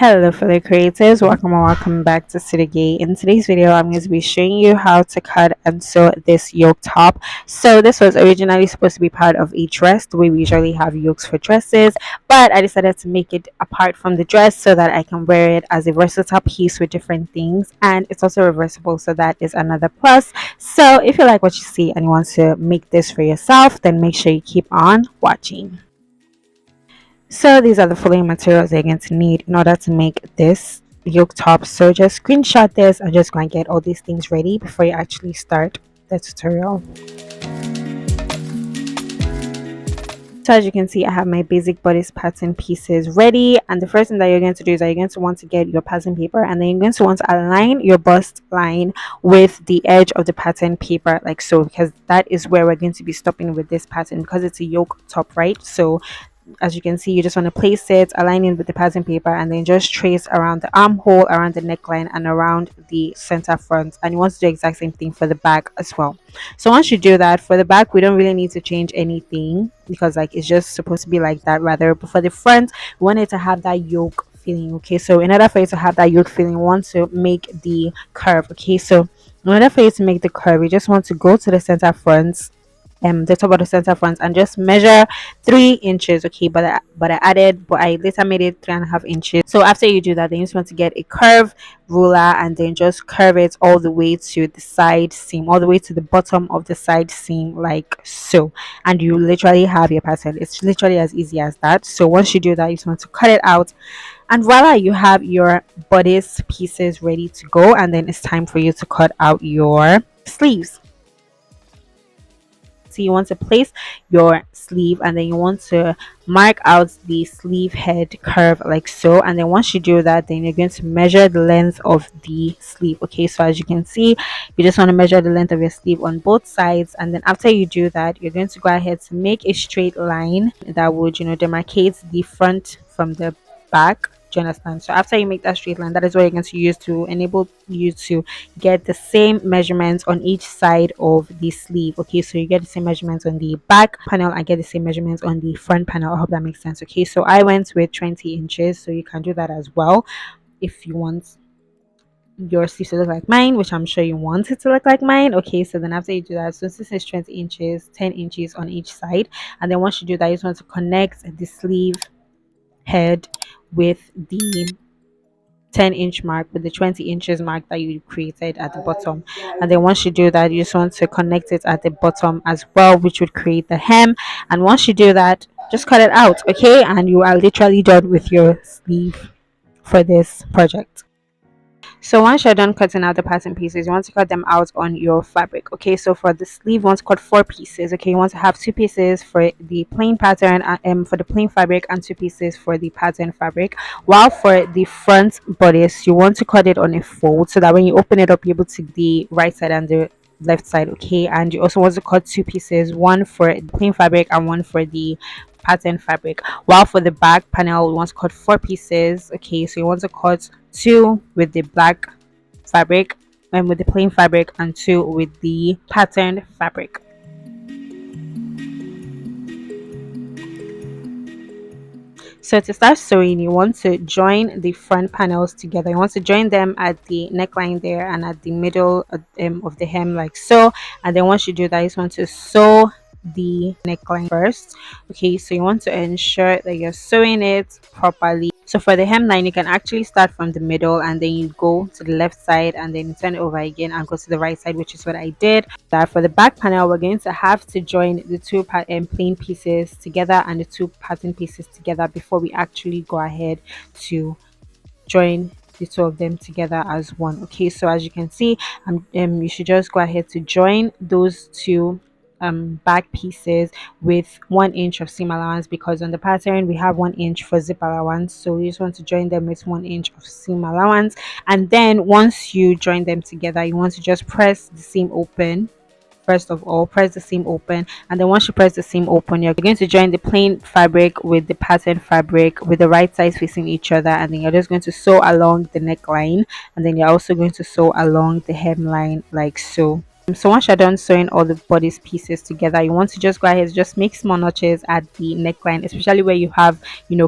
Hello fellow creators, welcome and welcome back to City Gay. In today's video I'm going to be showing you how to cut and sew this yoke top. So this was originally supposed to be part of a dress, the way we usually have yokes for dresses, but I decided to make it apart from the dress so that I can wear it as a versatile piece with different things, and it's also reversible, so that is another plus. So if you like what you see and you want to make this for yourself, then make sure you keep on watching. So these are the following materials you're going to need in order to make this yoke top. So just screenshot this and just go and get all these things ready before you actually start the tutorial. So as you can see, I have my basic bodice pattern pieces ready, and the first thing that you're going to do is that you're going to want to get your pattern paper, and then you're going to want to align your bust line with the edge of the pattern paper like so, because that is where we're going to be stopping with this pattern, because it's a yoke top, right? So as you can see, you just want to place it, align it with the pattern paper, and then just trace around the armhole, around the neckline, and around the center front. And you want to do the exact same thing for the back as well. So once you do that, for the back we don't really need to change anything, because like it's just supposed to be like that rather. But for the front, we want it to have that yoke feeling. Okay, so in order for it to have that yoke feeling, we want to make the curve. Okay, so in order for you to make the curve, you just want to go to the center front, the top of the center front, and just measure 3 inches. Okay, but I later made it 3.5 inches. So after you do that, then you just want to get a curve ruler and then just curve it all the way to the side seam, all the way to the bottom of the side seam like so, and you literally have your pattern. It's literally as easy as that. So once you do that, you just want to cut it out, and voila, you have your bodice pieces ready to go. And then it's time for you to cut out your sleeves. So you want to place your sleeve, and then you want to mark out the sleeve head curve like so. And then once you do that, then you're going to measure the length of the sleeve. Okay, so as you can see, you just want to measure the length of your sleeve on both sides, and then after you do that, you're going to go ahead to make a straight line that would, demarcate the front from the back. Do you understand? So after you make that straight line, that is what you're going to use to enable you to get the same measurements on each side of the sleeve. Okay, so you get the same measurements on the back panel and get the same measurements on the front panel. I hope that makes sense. Okay, so I went with 20 inches, so you can do that as well if you want your sleeve to look like mine, which I'm sure you want it to look like mine. Okay, so then after you do that, so this is 20 inches, 10 inches on each side, and then once you do that, you just want to connect the sleeve head with the 10-inch mark, with the 20 inches mark that you created at the bottom. And then once you do that, you just want to connect it at the bottom as well, which would create the hem. And once you do that, just cut it out. Okay, and you are literally done with your sleeve for this project. So once you're done cutting out the pattern pieces, you want to cut them out on your fabric. Okay, so for the sleeve, you want to cut 4 pieces. Okay, you want to have 2 pieces for the plain pattern, for the plain fabric, and 2 pieces for the pattern fabric. While for the front bodice, you want to cut it on a fold, so that when you open it up, you're able to see the right side and the left side. Okay, and you also want to cut 2 pieces, one for the plain fabric and one for the pattern fabric. While for the back panel, we want to cut 4 pieces. Okay, so you want to cut 2 with the black fabric and with the plain fabric, and 2 with the patterned fabric. So to start sewing, you want to join the front panels together. You want to join them at the neckline there and at the middle of the hem like so. And then once you do that, you just want to sew the neckline first. Okay, so you want to ensure that you're sewing it properly. So for the hemline, you can actually start from the middle and then you go to the left side and then turn it over again and go to the right side, which is what I did. That for the back panel, we're going to have to join the 2 plain pieces together and the 2 pattern pieces together before we actually go ahead to join the 2 of them together as one. Okay, so as you can see, you should just go ahead to join those 2 back pieces with 1 inch of seam allowance, because on the pattern we have 1 inch for zip allowance. So you just want to join them with 1 inch of seam allowance, and then once you join them together, you want to just press the seam open. First of all, press the seam open, and then once you press the seam open, you're going to join the plain fabric with the pattern fabric with the right sides facing each other, and then you're just going to sew along the neckline, and then you're also going to sew along the hemline like so. So once you're done sewing all the bodice pieces together, you want to just go ahead, just make small notches at the neckline, especially where you have,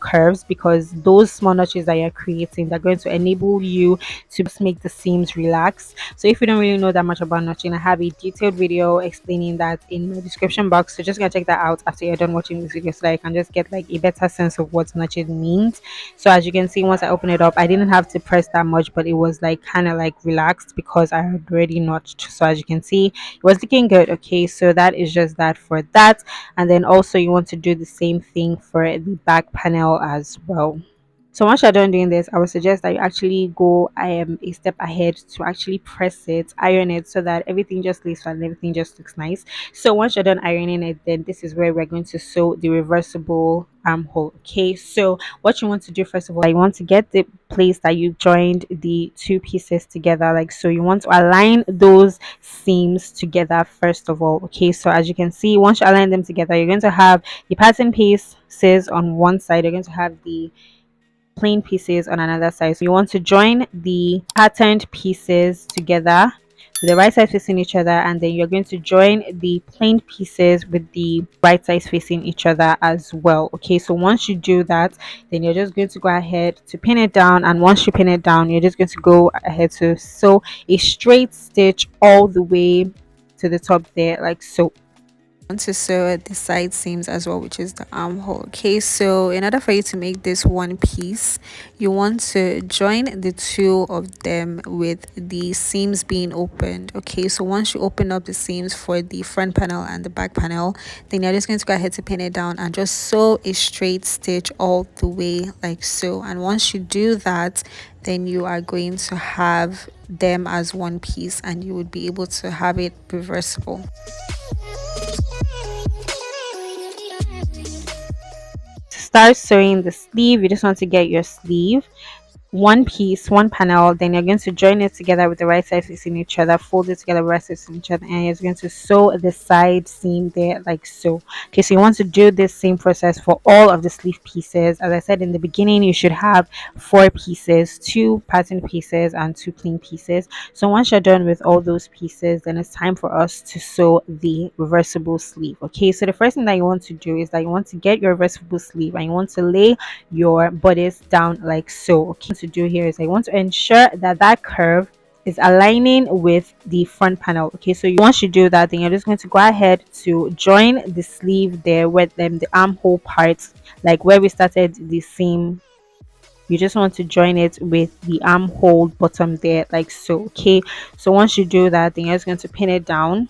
curves, because those small notches that you're creating, they're going to enable you to just make the seams relax. So if you don't really know that much about notching, I have a detailed video explaining that in my description box. So just gonna check that out after you're done watching this video, so that you can just get like a better sense of what notching means. So as you can see, once I open it up, I didn't have to press that much, but it was like kind of like relaxed because I had already notched. So as you can see, it was looking good. Okay, so that is just that for that. And then also you want to do the same thing for the back panel as well. So once you're done doing this, I would suggest that you actually go a step ahead to actually press it, iron it, so that everything just lays flat and everything just looks nice. So once you're done ironing it, then this is where we're going to sew the reversible armhole. Okay, so what you want to do first of all, you want to get the place that you joined the two pieces together, like so. You want to align those seams together first of all. Okay, so as you can see, once you align them together, you're going to have the pattern pieces on one side, you're going to have the plain pieces on another side. So you want to join the patterned pieces together with the right side facing each other, and then you're going to join the plain pieces with the right sides facing each other as well. Okay, so once you do that, then you're just going to go ahead to pin it down, and once you pin it down, you're just going to go ahead to sew a straight stitch all the way to the top there, like so. Want to sew the side seams as well, which is the armhole. Okay, so in order for you to make this one piece, you want to join the two of them with the seams being opened. Okay, so once you open up the seams for the front panel and the back panel, then you're just going to go ahead to pin it down and just sew a straight stitch all the way, like so. And once you do that, then you are going to have them as one piece, and you would be able to have it reversible. Start sewing the sleeve. You just want to get your sleeve one piece, one panel, then you're going to join it together with the right side facing each other, fold it together with the right side facing each other, and you're going to sew the side seam there, like so. Okay, so you want to do this same process for all of the sleeve pieces. As I said in the beginning, you should have 4 pieces, 2 pattern pieces and 2 plain pieces. So once you're done with all those pieces, then it's time for us to sew the reversible sleeve. Okay, so the first thing that you want to do is that you want to get your reversible sleeve and you want to lay your bodice down like so. Okay, to do here is I want to ensure that that curve is aligning with the front panel. Okay, so once you do that, then you're just going to go ahead to join the sleeve there with them, the armhole parts, like where we started the seam. You just want to join it with the armhole bottom there, like so. Okay, so once you do that, then you're just going to pin it down,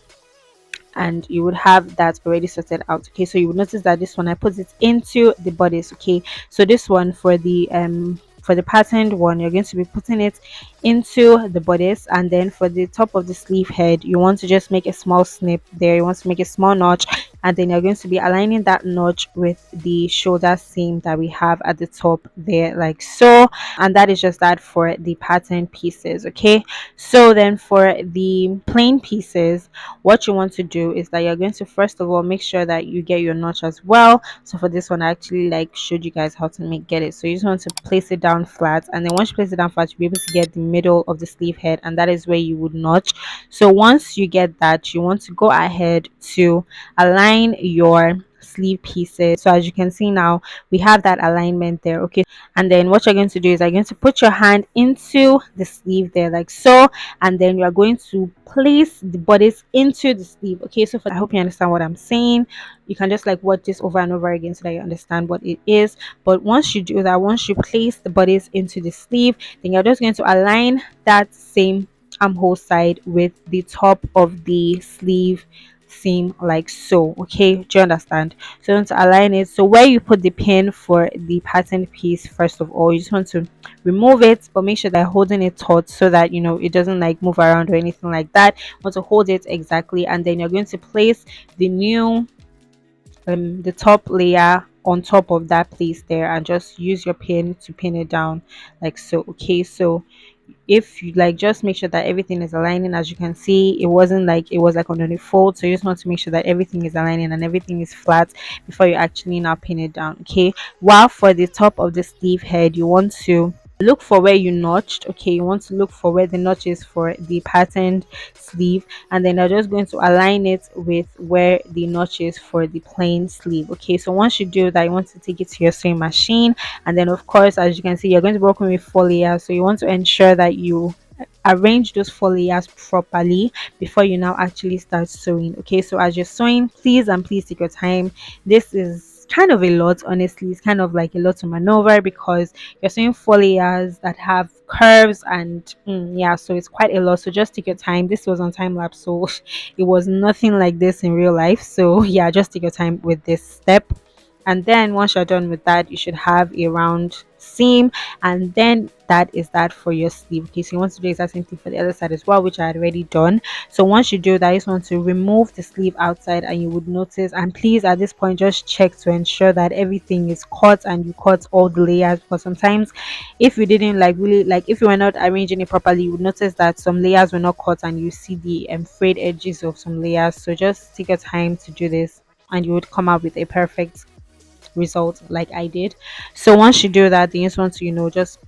and you would have that already sorted out. Okay, so you would notice that this one I put it into the bodice. Okay, so this one for the patterned one, you're going to be putting it into the bodice, and then for the top of the sleeve head, you want to just make a small snip there. You want to make a small notch, and then you're going to be aligning that notch with the shoulder seam that we have at the top there, like so. And that is just that for the pattern pieces. Okay, so then for the plain pieces, what you want to do is that you're going to first of all make sure that you get your notch as well. So for this one, I actually like showed you guys how to get it. So you just want to place it down flat, and then once you place it down flat, you'll be able to get the middle of the sleeve head, and that is where you would notch. So once you get that, you want to go ahead to align your sleeve pieces. So as you can see now, we have that alignment there. Okay, and then what you're going to do is you're going to put your hand into the sleeve there, like so, and then you are going to place the bodice into the sleeve. Okay, so I hope you understand what I'm saying. You can just like watch this over and over again so that you understand what it is. But once you do that, once you place the bodice into the sleeve, then you're just going to align that same armhole side with the top of the sleeve seam, like so. Okay, do you understand? So you want to align it. So where you put the pin for the pattern piece, first of all, you just want to remove it, but make sure that you're holding it taut so that it doesn't like move around or anything like that. You want to hold it exactly, and then you're going to place the new the top layer on top of that place there, and just use your pin to pin it down, like so. Okay, so if you like, just make sure that everything is aligning. As you can see, it wasn't like it was like on a fold, so you just want to make sure that everything is aligning and everything is flat before you actually now pin it down. Okay, while for the top of the sleeve head, you want to look for where you notched. Okay, you want to look for where the notch is for the patterned sleeve, and then you're just going to align it with where the notch is for the plain sleeve. Okay, so once you do that, you want to take it to your sewing machine, and then of course, as you can see, you're going to be working with 4 layers, so you want to ensure that you arrange those 4 layers properly before you now actually start sewing. Okay, so as you're sewing, please and please take your time. This is kind of a lot, honestly. It's kind of like a lot to maneuver because you're sewing 4 layers that have curves, and yeah, so it's quite a lot. So just take your time. This was on time lapse, so it was nothing like this in real life. So yeah, just take your time with this step. And then once you're done with that, you should have a round seam, and then that is that for your sleeve. Okay, so you want to do the exact same thing for the other side as well, which I had already done. So once you do that, you just want to remove the sleeve outside, and you would notice, and please at this point just check to ensure that everything is cut and you cut all the layers, because sometimes if you didn't like really like if you were not arranging it properly, you would notice that some layers were not cut and you see the frayed edges of some layers. So just take your time to do this, and you would come out with a perfect result like I did. So once you do that, then you just want to, just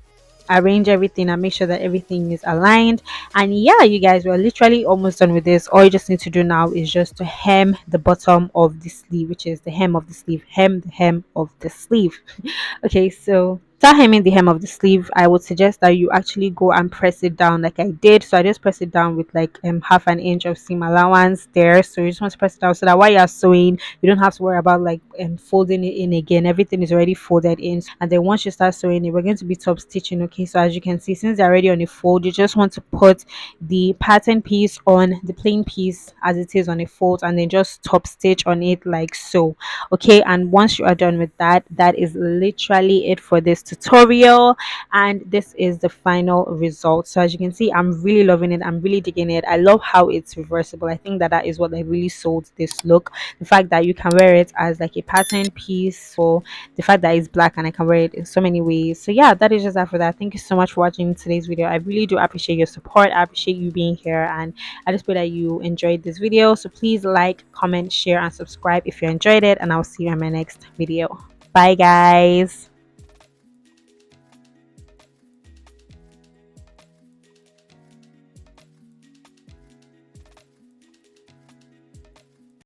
arrange everything and make sure that everything is aligned. And yeah, you guys, we're literally almost done with this. All you just need to do now is just to hem the bottom of the sleeve, which is the hem of the sleeve. Hem the hem of the sleeve. Okay, so start hemming the hem of the sleeve. I would suggest that you actually go and press it down like I did. So I just press it down with like half an inch of seam allowance there. So you just want to press it down so that while you're sewing, you don't have to worry about like folding it in again. Everything is already folded in. And then once you start sewing it, we're going to be top stitching. Okay, so as you can see, since they're already on a fold, you just want to put the pattern piece on the plain piece as it is on a fold, and then just top stitch on it like so. Okay, and once you are done with that, that is literally it for this tutorial, and this is the final result. So as you can see, I'm really loving it. I'm really digging it. I love how it's reversible. I think that that is what I really sold this look. The fact that you can wear it as like a pattern piece, or the fact that it's black and I can wear it in so many ways. So yeah, that is just that for that. Thank you so much for watching today's video. I really do appreciate your support. I appreciate you being here, and I just pray that you enjoyed this video. So please like, comment, share, and subscribe if you enjoyed it, and I'll see you in my next video. Bye guys.